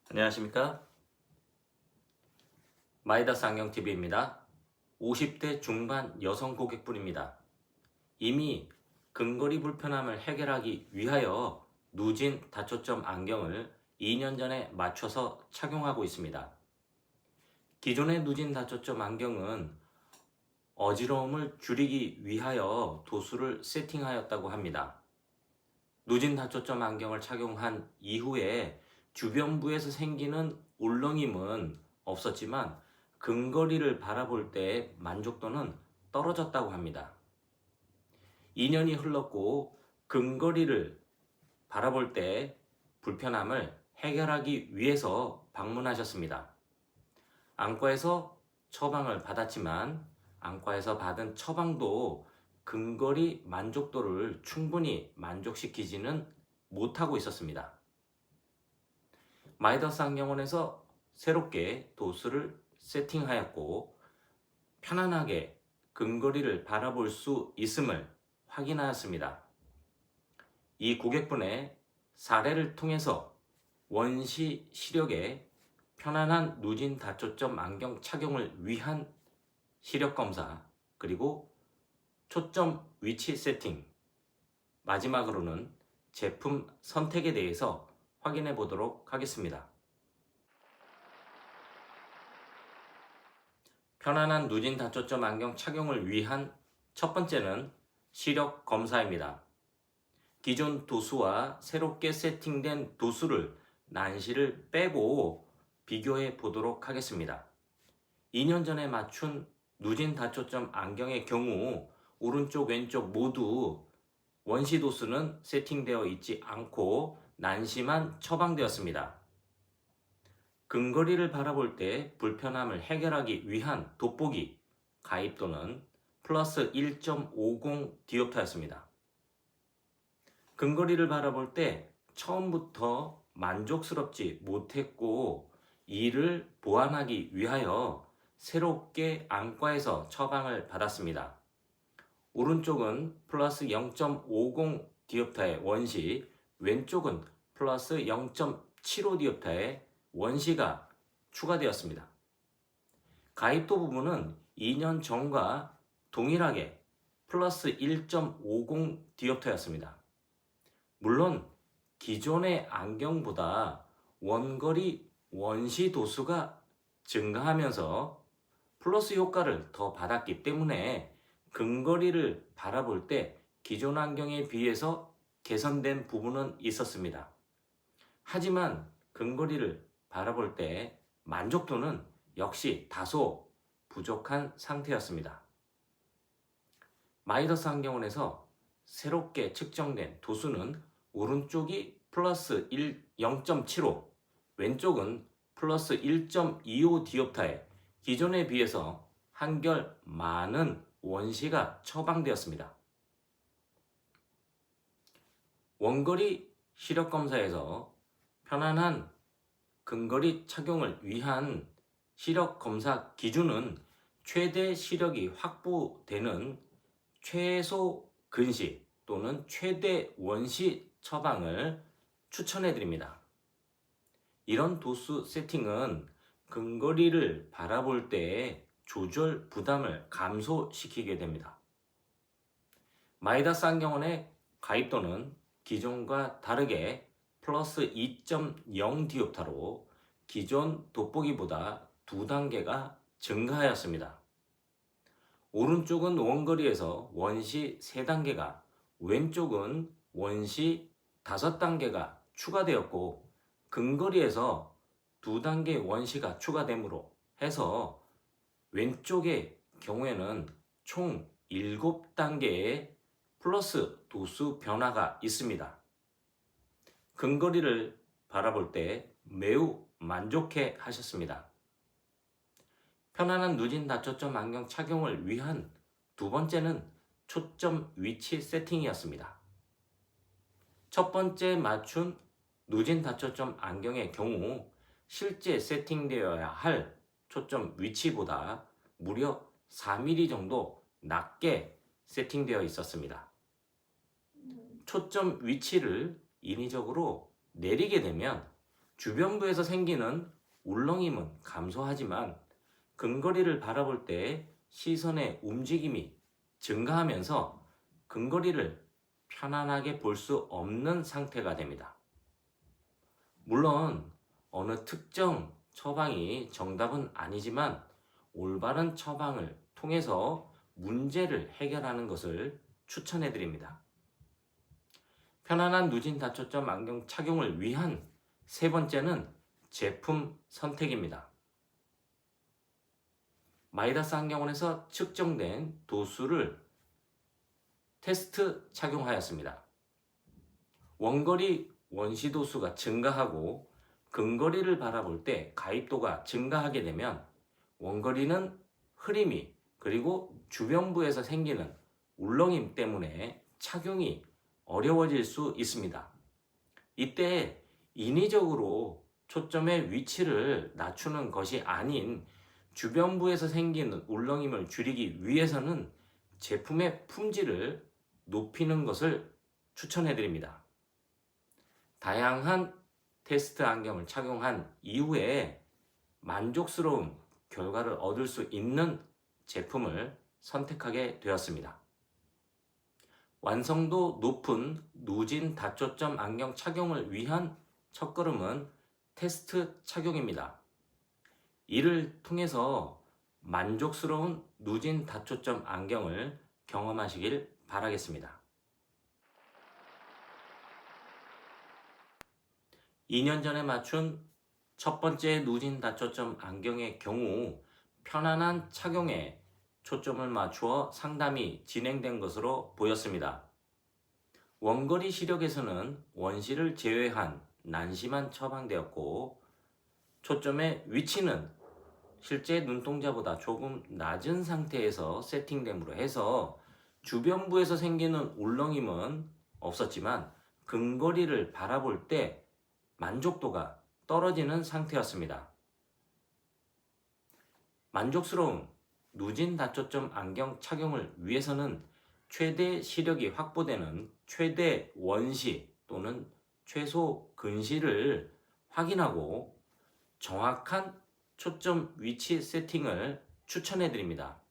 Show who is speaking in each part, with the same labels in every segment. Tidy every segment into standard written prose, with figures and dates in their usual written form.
Speaker 1: 안녕하십니까? 마이다스 안경TV입니다. 50대 중반 여성 고객분입니다. 이미 근거리 불편함을 해결하기 위하여 누진 다초점 안경을 2년 전에 맞춰서 착용하고 있습니다. 기존의 누진 다초점 안경은 어지러움을 줄이기 위하여 도수를 세팅하였다고 합니다. 누진 다초점 안경을 착용한 이후에 주변부에서 생기는 울렁임은 없었지만 근거리를 바라볼 때의 만족도는 떨어졌다고 합니다. 2년이 흘렀고 근거리를 바라볼 때 불편함을 해결하기 위해서 방문하셨습니다. 안과에서 처방을 받았지만 안과에서 받은 처방도 근거리 만족도를 충분히 만족시키지는 못하고 있었습니다. 마이다스 안경원에서 새롭게 도수를 세팅하였고 편안하게 근거리를 바라볼 수 있음을 확인하였습니다. 이 고객분의 사례를 통해서 원시 시력에 편안한 누진 다초점 안경 착용을 위한 시력 검사, 그리고 초점 위치 세팅, 마지막으로는 제품 선택에 대해서 확인해 보도록 하겠습니다. 편안한 누진 다초점 안경 착용을 위한 첫 번째는 시력 검사입니다. 기존 도수와 새롭게 세팅된 도수를 난시를 빼고 비교해 보도록 하겠습니다. 2년 전에 맞춘 누진 다초점 안경의 경우 오른쪽 왼쪽 모두 원시 도수는 세팅되어 있지 않고 난시만 처방되었습니다. 근거리를 바라볼 때 불편함을 해결하기 위한 돋보기 가입도는 플러스 1.50 디옵터였습니다. 근거리를 바라볼 때 처음부터 만족스럽지 못했고 이를 보완하기 위하여 새롭게 안과에서 처방을 받았습니다. 오른쪽은 플러스 0.50 디옵터의 원시, 왼쪽은 플러스 0.75 디옵터의 원시가 추가되었습니다. 가입도 부분은 2년 전과 동일하게 플러스 1.50 디옵터였습니다. 물론 기존의 안경보다 원거리 원시 도수가 증가하면서 플러스 효과를 더 받았기 때문에 근거리를 바라볼 때 기존 안경에 비해서 개선된 부분은 있었습니다. 하지만 근거리를 바라볼 때 만족도는 역시 다소 부족한 상태였습니다. 마이다스 안경원에서 새롭게 측정된 도수는 오른쪽이 플러스 0.75, 왼쪽은 플러스 1.25 디옵터에 기존에 비해서 한결 많은 원시가 처방되었습니다. 원거리 시력 검사에서 편안한 근거리 착용을 위한 시력 검사 기준은 최대 시력이 확보되는 최소 근시 또는 최대 원시 처방을 추천해 드립니다. 이런 도수 세팅은 근거리를 바라볼 때의 조절 부담을 감소시키게 됩니다. 마이다스 안경원의 가입도는 기존과 다르게 플러스 2.0 디옵터로 기존 돋보기보다 2단계가 증가하였습니다. 오른쪽은 원거리에서 원시 3단계가, 왼쪽은 원시 5단계가 추가되었고 근거리에서 2단계 원시가 추가됨으로 해서 왼쪽의 경우에는 총 7단계의 플러스 도수 변화가 있습니다. 근거리를 바라볼 때 매우 만족해 하셨습니다. 편안한 누진 다초점 안경 착용을 위한 두 번째는 초점 위치 세팅이었습니다. 첫 번째 맞춘 누진 다초점 안경의 경우 실제 세팅되어야 할 초점 위치보다 무려 4mm 정도 낮게 세팅되어 있었습니다. 초점 위치를 인위적으로 내리게 되면 주변부에서 생기는 울렁임은 감소하지만 근거리를 바라볼 때 시선의 움직임이 증가하면서 근거리를 편안하게 볼 수 없는 상태가 됩니다. 물론 어느 특정 처방이 정답은 아니지만 올바른 처방을 통해서 문제를 해결하는 것을 추천해 드립니다. 편안한 누진 다초점 안경 착용을 위한 세 번째는 제품 선택입니다. 마이다스 안경원에서 측정된 도수를 테스트 착용하였습니다. 원거리 원시 도수가 증가하고 근거리를 바라볼 때 가입도가 증가하게 되면 원거리는 흐림이 그리고 주변부에서 생기는 울렁임 때문에 착용이 어려워질 수 있습니다. 이때 인위적으로 초점의 위치를 낮추는 것이 아닌 주변부에서 생기는 울렁임을 줄이기 위해서는 제품의 품질을 높이는 것을 추천해 드립니다. 다양한 테스트 안경을 착용한 이후에 만족스러운 결과를 얻을 수 있는 제품을 선택하게 되었습니다. 완성도 높은 누진 다초점 안경 착용을 위한 첫걸음은 테스트 착용입니다. 이를 통해서 만족스러운 누진 다초점 안경을 경험하시길 바라겠습니다. 2년 전에 맞춘 첫 번째 누진 다초점 안경의 경우 편안한 착용에 초점을 맞추어 상담이 진행된 것으로 보였습니다. 원거리 시력에서는 원시를 제외한 난시만 처방되었고 초점의 위치는 실제 눈동자보다 조금 낮은 상태에서 세팅됨으로 해서 주변부에서 생기는 울렁임은 없었지만 근거리를 바라볼 때 만족도가 떨어지는 상태였습니다. 만족스러운 누진 다초점 안경 착용을 위해서는 최대 시력이 확보되는 최대 원시 또는 최소 근시를 확인하고 정확한 초점 위치 세팅을 추천해 드립니다.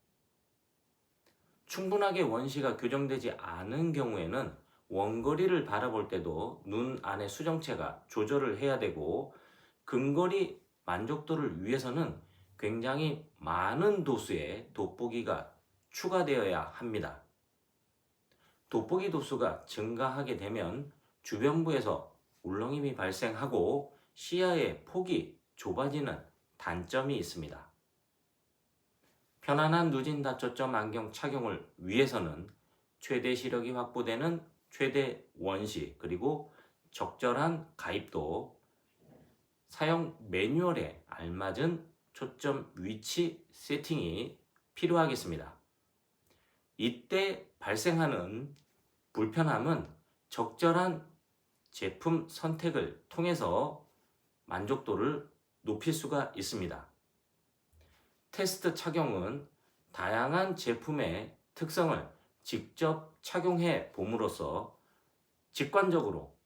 Speaker 1: 충분하게 원시가 교정되지 않은 경우에는 원거리를 바라볼 때도 눈 안의 수정체가 조절을 해야 되고 근거리 만족도를 위해서는 굉장히 많은 도수의 돋보기가 추가되어야 합니다. 돋보기 도수가 증가하게 되면 주변부에서 울렁임이 발생하고 시야의 폭이 좁아지는 단점이 있습니다. 편안한 누진 다초점 안경 착용을 위해서는 최대 시력이 확보되는 최대 원시 그리고 적절한 가입도, 사용 매뉴얼에 알맞은 초점 위치 세팅이 필요하겠습니다. 이때 발생하는 불편함은 적절한 제품 선택을 통해서 만족도를 높일 수가 있습니다. 테스트 착용은 다양한 제품의 특성을 직접 착용해 봄으로써 직관적으로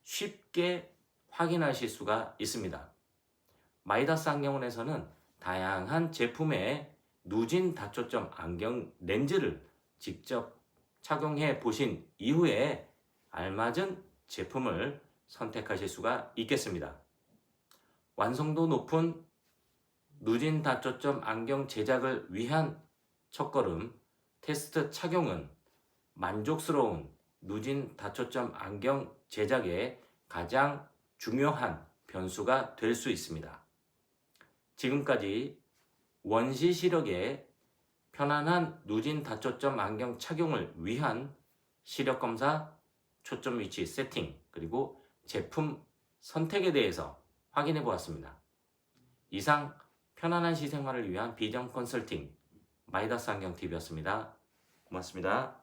Speaker 1: 쉽게 확인하실 수가 있습니다. 마이다스 안경원에서는 다양한 제품의 누진 다초점 안경 렌즈를 직접 착용해 보신 이후에 알맞은 제품을 선택하실 수가 있겠습니다. 완성도 높은 누진 다초점 안경 제작을 위한 첫걸음 테스트 착용은 만족스러운 누진 다초점 안경 제작에 가장 중요한 변수가 될 수 있습니다. 지금까지 원시 시력의 편안한 누진 다초점 안경 착용을 위한 시력 검사, 초점 위치 세팅, 그리고 제품 선택에 대해서 확인해 보았습니다. 이상 편안한 시생활을 위한 비전 컨설팅 마이다스 안경TV였습니다. 고맙습니다.